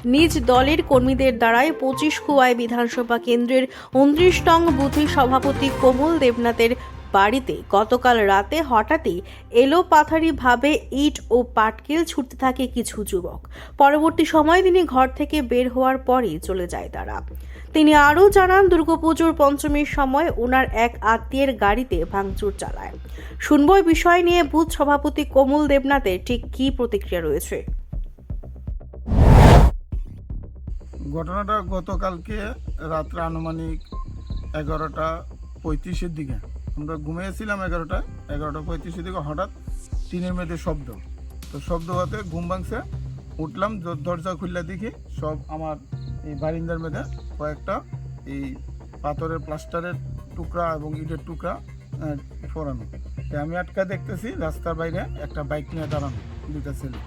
নিজ দলের কর্মীদের দ্বারাই 25 কুয়াই বিধানসভা কেন্দ্রের 29 নং বুথের সভাপতি কোমল দেবনাথের বাড়িতে গতকাল রাতে হঠাৎই এলোপাথারিভাবে ইট ও পাটকেল ছুটতে থাকে কিছু যুবক। পরবর্তী সময়ে তিনি ঘর থেকে বের হওয়ার পরই চলে যায় তারা। তিনি আরও জানান, দুর্গাপুজোর পঞ্চমীর সময় ওনার এক আত্মীয়ের গাড়িতে ভাঙচুর চালায়। শুনবো এই বিষয় নিয়ে বুথ সভাপতি কোমল দেবনাথের ঠিক কী প্রতিক্রিয়া রয়েছে। ঘটনাটা গতকালকে রাত্রে আনুমানিক 11:35-এর দিকে আমরা ঘুমিয়েছিলাম। 11:35-এর দিকে হঠাৎ টিনের মধ্যে শব্দ হতে ঘুম ভাঙছে। উঠলাম, দরজা খুললে দেখি সব আমার এই বারিন্দার মধ্যে কয়েকটা এই পাথরের প্লাস্টারের টুকরা এবং ইটের টুকরা ফোরানো। আমি আটকা দেখতেছি রাস্তার বাইরে একটা বাইক নিয়ে দাঁড়ানো, দুইটা ছেলে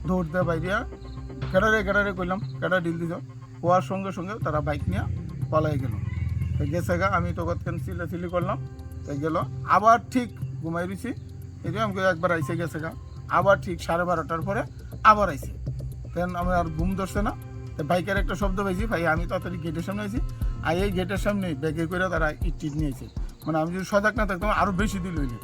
দৌড়তে বাইরে কেডারে করলাম, কেডা ডিল দিল হওয়ার সঙ্গে সঙ্গে তারা বাইক নিয়ে পালাই গেল। গেছে গা, আমি তো কতক্ষণ চিল্লাচিল্লি করলাম, তাই গেল। আবার ঠিক ঘুমাই দিছি, এই যে আমাকে একবার আইসে গেছে গা, আবার ঠিক 12:30টার পরে আবার আইসে। তেন আমি আর ঘুম ধরছে না, বাইকের একটা শব্দ পাইছি, ভাই আমি তাড়াতাড়ি গেটের সামনে আইছি। আর এই গেটের সামনে ব্যাগে করে তারা ইট নিয়েছে। মানে আমি যদি সজাগ না থাকতাম আরও বেশি দিল হইলে।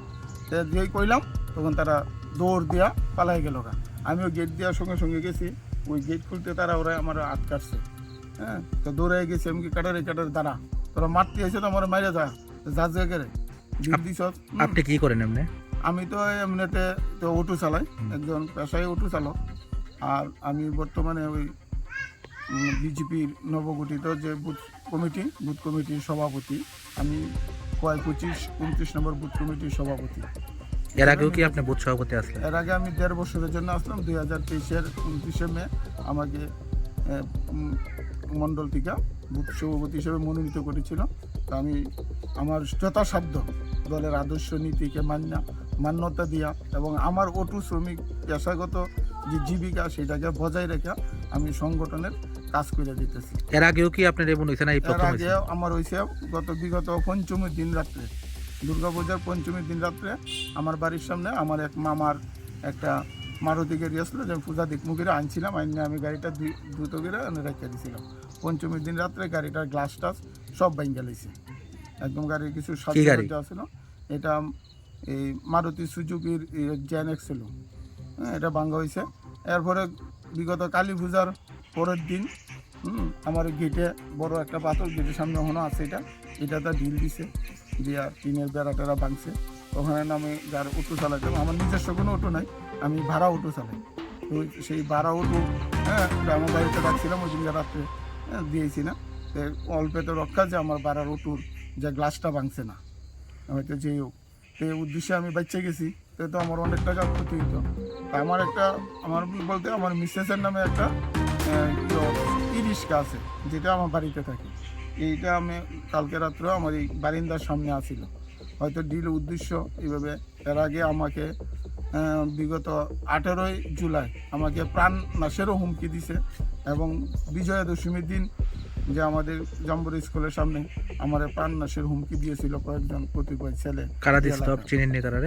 যেই কইলাম তখন তারা দৌড় দিয়া পালাই গেল গা। আমিও গেট দেওয়ার সঙ্গে সঙ্গে গেছি, ওই গেট খুলতে তারা ওরা আমার আটকাচ্ছে। হ্যাঁ, তো দৌড়ে গেছি আমি, কি কাটারে দাঁড়া, তোরা মারতে এসে তো আমার মাইরে যা জায়গায় দিস। আপনি কি করেন এমনি? আমি তো এমনিতে তো অটো চালাই, একজন পেশায় অটো চালক। আর আমি বর্তমানে ওই বিজেপির নবগঠিত যে বুথ কমিটির সভাপতি। আমি 25-29 নম্বর বুথ কমিটির সভাপতি। এর আগেও কি আপনি বুথ সভাপতি আসলেন? এর আগে আমি 1.5 বছরের জন্য আসলাম। 2023-এর 29শে মে আমাকে মণ্ডল থেকে বুথ সভাপতি হিসেবে মনোনীত করেছিল। তো আমি আমার যথাসাধ্য দলের আদর্শ নীতিকে মান্যতা দিয়া এবং আমার অটো শ্রমিক পেশাগত যে জীবিকা সেটাকে বজায় রেখে আমি সংগঠনের কাজ করে দিতেছি। এর আগেও কি আপনার এমন হয়েছে না? এর আগে আমার হয়েছে বিগত পঞ্চমীর দিন রাত্রে, দুর্গাপূজার পঞ্চমীর দিন রাত্রে আমার বাড়ির সামনে আমার এক মামার একটা মারুতি গাড়ি আসলো, যে পূজা দিকমুখীরা আনছিলাম, আইনে আমি গাড়িটা দ্রুত করে রেখে দিয়েছিলাম। পঞ্চমীর দিন রাত্রে গাড়িটার গ্লাস টাস সব ভাঙে গেছে, একদম গাড়ির কিছু সাজা ছিল। এটা এই মারুতি সুজুকির জেন ছিল। হ্যাঁ, এটা ভাঙা হয়েছে। এরপরে বিগত কালী পূজার পরের দিন আমার গেটে বড় একটা পাথর গেটের সামনে এখনো আছে, এটাতে ঢিল দিছে, দিয়া টিনের বেড়া টেরা ভাঙছে। ওখানে আমি যার অটো চালাইতাম, আমার নিজস্ব কোনো অটো নাই, আমি ভাড়া অটো চালাই। তো সেই ভাড়া অটো, হ্যাঁ, আমার বাড়িতে রাখছিলাম, ওই দিন রাত্রে দিয়েছি না। অল্পেতে রক্ষা যে আমার ভাড়ার অটোর যে গ্লাসটা ভাঙছে না, হয়তো যেই হোক, সেই উদ্দেশ্যে আমি বাচ্চা গেছি। তো আমার অনেক টাকা ক্ষতি হইতো। আমার বলতে আমার মিসেসের নামে একটা ই-রিক্সা আছে, যেটা আমার বাড়িতে থাকে। এইটা আমি কালকে রাত্রে আমার এই বারিন্দার সামনে আসিল, হয়তো ডিল উদ্দেশ্য এইভাবে। এর আগে আমাকে বিগত 18ই জুলাই আমাকে প্রাণ নাশেরও হুমকি দিছে, এবং বিজয়া দশমীর দিন যে আমাদের জাম্বুরি স্কুলের সামনে আমার প্রাণ নাশের হুমকি দিয়েছিল কয়েকজন কতিপয় ছেলে। কারা দিছিল, চিনেননি তারা?